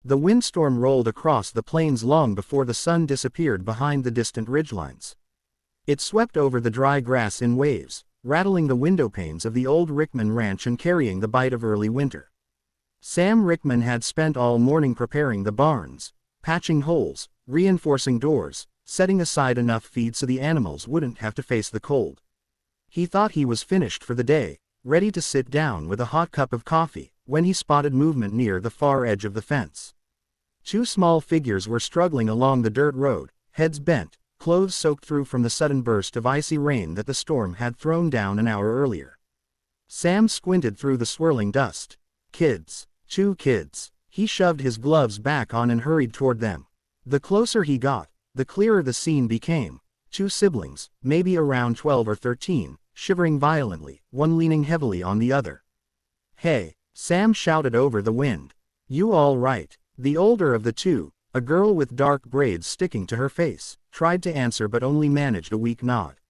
The windstorm rolled across the plains long before the sun disappeared behind the distant ridgelines. It swept over the dry grass in waves, rattling the windowpanes of the old Rickman ranch and carrying the bite of early winter. Sam Rickman had spent all morning preparing the barns, patching holes, reinforcing doors, setting aside enough feed so the animals wouldn't have to face the cold. He thought he was finished for the day, ready to sit down with a hot cup of coffee, when he spotted movement near the far edge of the fence. Two small figures were struggling along the dirt road, heads bent, clothes soaked through from the sudden burst of icy rain that the storm had thrown down an hour earlier. Sam squinted through the swirling dust. Kids. 2 kids. He shoved his gloves back on and hurried toward them. The closer he got, the clearer the scene became. 2 siblings, maybe around 12 or 13, shivering violently, one leaning heavily on the other. "Hey," Sam shouted over the wind. "You all right?" The older of the two, a girl with dark braids sticking to her face, tried to answer but only managed a weak nod.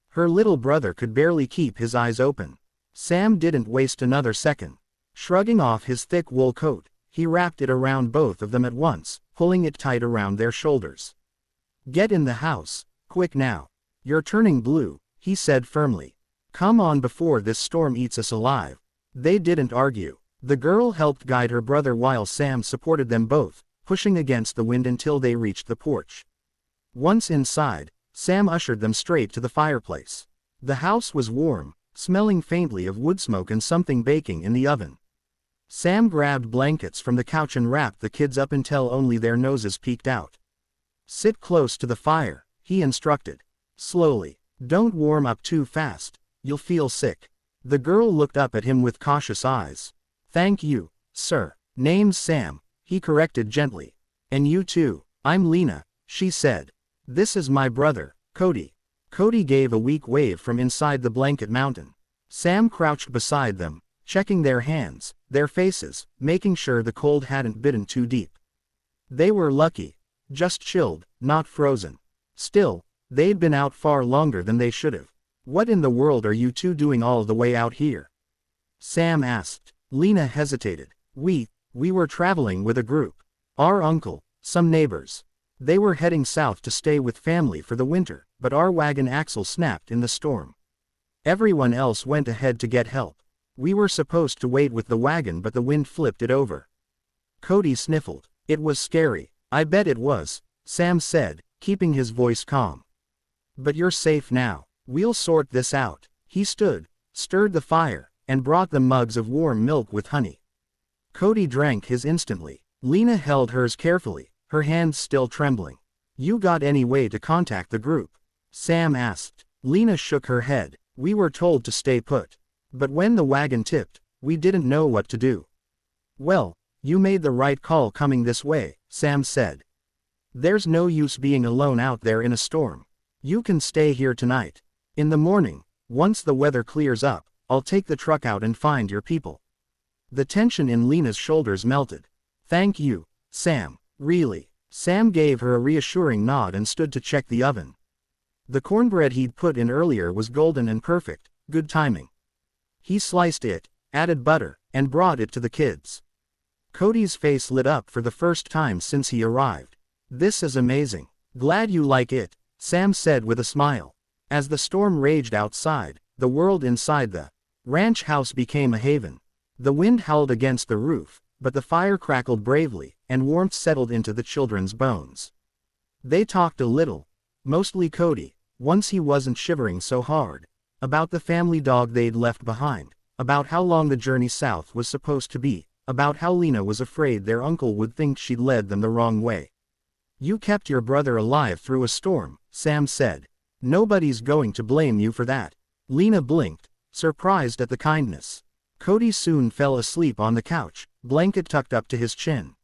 Her little brother could barely keep his eyes open. Sam didn't waste another second. Shrugging off his thick wool coat, he wrapped it around both of them at once, pulling it tight around their shoulders. "Get in the house, quick now. You're turning blue," he said firmly. "Come on before this storm eats us alive." They didn't argue. The girl helped guide her brother while Sam supported them both, pushing against the wind until they reached the porch. Once inside, Sam ushered them straight to the fireplace. The house was warm, smelling faintly of wood smoke and something baking in the oven. Sam grabbed blankets from the couch and wrapped the kids up until only their noses peeked out. "Sit close to the fire," he instructed. "Slowly. Don't warm up too fast. You'll feel sick." The girl looked up at him with cautious eyes. "Thank you, sir." "Name's Sam," he corrected gently. "And you too." "I'm Lena," she said. "This is my brother, Cody." Cody gave a weak wave from inside the blanket mountain. Sam crouched beside them, checking their hands, their faces, making sure the cold hadn't bitten too deep. They were lucky. Just chilled, not frozen. Still, they'd been out far longer than they should have. "What in the world are you two doing all the way out here?" Sam asked. Lena hesitated. We were traveling with a group. Our uncle, some neighbors. They were heading south to stay with family for the winter, but our wagon axle snapped in the storm. Everyone else went ahead to get help. We were supposed to wait with the wagon but the wind flipped it over. Cody sniffled. "It was scary." "I bet it was," Sam said, keeping his voice calm. "But you're safe now. We'll sort this out." He stood, stirred the fire, and brought them mugs of warm milk with honey. Cody drank his instantly. Lena held hers carefully, her hands still trembling. "You got any way to contact the group?" Sam asked. Lena shook her head. "We were told to stay put. But when the wagon tipped, we didn't know what to do." "Well, you made the right call coming this way," Sam said. "There's no use being alone out there in a storm. You can stay here tonight. In the morning, once the weather clears up, I'll take the truck out and find your people." The tension in Lena's shoulders melted. "Thank you, Sam, really." Sam gave her a reassuring nod and stood to check the oven. The cornbread he'd put in earlier was golden and perfect, good timing. He sliced it, added butter, and brought it to the kids. Cody's face lit up for the first time since he arrived. "This is amazing. Glad you like it," Sam said with a smile. As the storm raged outside, the world inside the ranch house became a haven. The wind howled against the roof, but the fire crackled bravely, and warmth settled into the children's bones. They talked a little, mostly Cody, once he wasn't shivering so hard, about the family dog they'd left behind, about how long the journey south was supposed to be, about how Lena was afraid their uncle would think she'd led them the wrong way. "You kept your brother alive through a storm," Sam said. "Nobody's going to blame you for that." Lena blinked, surprised at the kindness. Cody soon fell asleep on the couch, blanket tucked up to his chin.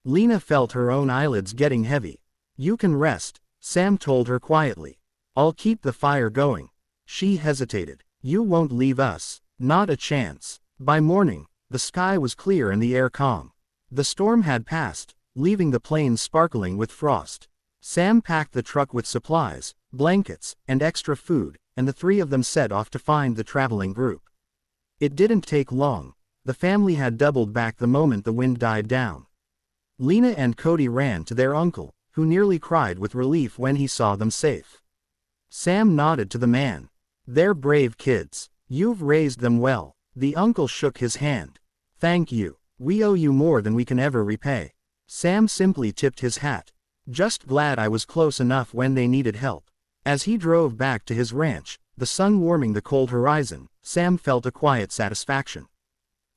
Lena felt her own eyelids getting heavy. "You can rest," Sam told her quietly. "I'll keep the fire going." She hesitated. "You won't leave us." "Not a chance." By morning, the sky was clear and the air calm. The storm had passed, leaving the plains sparkling with frost. Sam packed the truck with supplies, blankets, and extra food, and the three of them set off to find the traveling group. It didn't take long. The family had doubled back the moment the wind died down. Lena and Cody ran to their uncle, who nearly cried with relief when he saw them safe. Sam nodded to the man. "They're brave kids. You've raised them well." The uncle shook his hand. "Thank you. We owe you more than we can ever repay." Sam simply tipped his hat. "Just glad I was close enough when they needed help." As he drove back to his ranch, the sun warming the cold horizon, Sam felt a quiet satisfaction.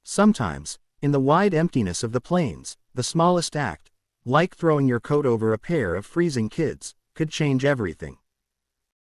Sometimes, in the wide emptiness of the plains, the smallest act, like throwing your coat over a pair of freezing kids, could change everything.